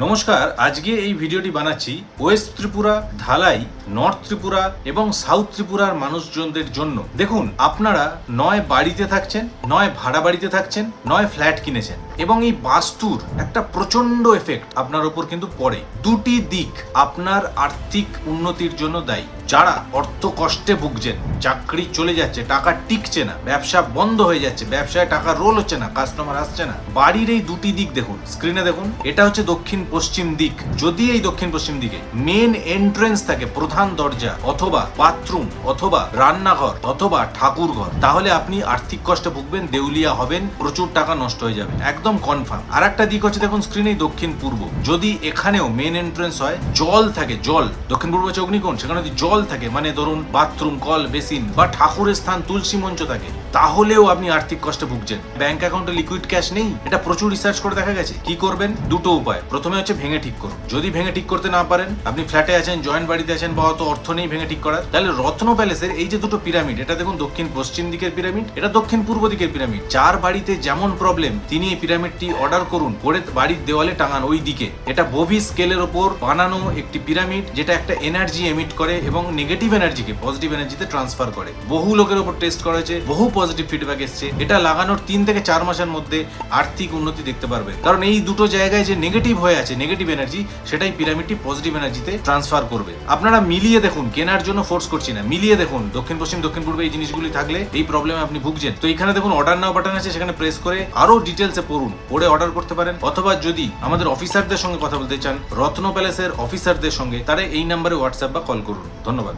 নমস্কার, আজকে এই ভিডিওটি বানাচ্ছি ওয়েস্ট ত্রিপুরা, ধালাই, নর্থ ত্রিপুরা এবং সাউথ ত্রিপুরার মানুষজনদের জন্য। দেখুন, আপনারা নয় বাড়িতে থাকছেন, নয় ভাড়া বাড়িতে থাকছেন, নয় ফ্ল্যাট কিনেছেন এবং এই বাস্তুর একটা প্রচন্ড এফেক্ট আপনার উপর কিন্তু পড়ে। দুটি দিক আপনার আর্থিক উন্নতির জন্য দায়ী। যারা অর্থ কষ্টে ভুগছেন, চাকরি চলে যাচ্ছে, টাকা টিকছে না, ব্যবসা বন্ধ হয়ে যাচ্ছে, ব্যবসায় টাকা রোল হচ্ছে না, কাস্টমার আসছে না, বাড়ির এই দুটি দিক দেখুন, স্ক্রিনে দেখুন, এটা হচ্ছে দক্ষিণ পশ্চিম দিক। যদি এই দক্ষিণ পশ্চিম দিকে মেন এন্ট্রেন্স থাকে, প্রধান দরজা অথবা বাথরুম অথবা রান্নাঘর অথবা ঠাকুর ঘর, তাহলে আপনি আর্থিক কষ্টে ভুগবেন, দেউলিয়া হবেন, প্রচুর টাকা নষ্ট হয়ে যাবে, একদম কনফার্ম। আর একটা দিক হচ্ছে দেখুন স্ক্রিনে, দক্ষিণ পূর্ব। যদি এখানেও মেন এন্ট্রেন্স হয়, জল থাকে, জল, দক্ষিণ পূর্ব হচ্ছে অগ্নিকোণ, সেখানে যদি জল থাকে, মানে ধরুন বাথরুম, কল, বেসিন বা ঠাকুরের স্থান, তুলসী মঞ্চ থাকে, তাহলেও আপনি আর্থিক কষ্টে ভুগছেন। ব্যাংক অ্যাকাউন্টে লিকুইড ক্যাশ নেই, এটা প্রচুর রিসার্চ করে দেখা গেছে। কি করবেন? দুটো উপায়। প্রথমে হচ্ছে ভেঙে ঠিক করুন। যদি ভেঙে ঠিক করতে না পারেন, আপনি ফ্ল্যাটে আছেন, জয়েন্ট বাড়িতে আছেন বা অত অর্থ নেই ভেঙে ঠিক করার, তাহলে রত্ন প্যালেসের এই যে দুটো পিরামিড, এটা দেখুন দক্ষিণ পশ্চিম দিকের পিরামিড, এটা দক্ষিণ পূর্ব দিকের পিরামিড। যার বাড়িতে যেমন প্রবলেম, তিনি এই পিরামিডটি অর্ডার করুন, করে বাড়ির দেওয়ালে টাঙান ওই দিকে। এটা বোভি স্কেলের ওপর বানানো একটি পিরামিড, যেটা একটা এনার্জি এমিট করে এবং নেগেটিভ এনার্জিকে পজিটিভ এনার্জিতে ট্রান্সফার করে। বহু লোকের উপর টেস্ট করা হয়েছে, বহু পজিটিভ ফিডব্যাক এসছে। এটা লাগানোর 3 থেকে 4 মাসের মধ্যে আর্থিক উন্নতি দেখতে পারবে, কারণ এই দুটো জায়গায় যে নেগেটিভ হয়ে আছে, নেগেটিভ এনার্জি, সেটাই পিরামিডটি পজিটিভ এনার্জিতে ট্রান্সফার করবে। আপনারা মিলিয়ে দেখুন, কেনার জন্য ফোর্স করছি না, মিলিয়ে দেখুন, দক্ষিণ পশ্চিম, দক্ষিণ পূর্বে এই জিনিসগুলি থাকলে এই প্রবলেমে আপনি ভুগছেন। তো এখানে দেখুন অর্ডার নাও বাটন আছে, সেখানে প্রেস করে আরো ডিটেলসে পড়ুন, পড়ে অর্ডার করতে পারেন। অথবা যদি আমাদের অফিসারদের সঙ্গে কথা বলতে চান, রত্ন প্যালেসের অফিসারদের সঙ্গে, তারা এই নাম্বারে হোয়াটসঅ্যাপ বা কল করুন। ধন্যবাদ।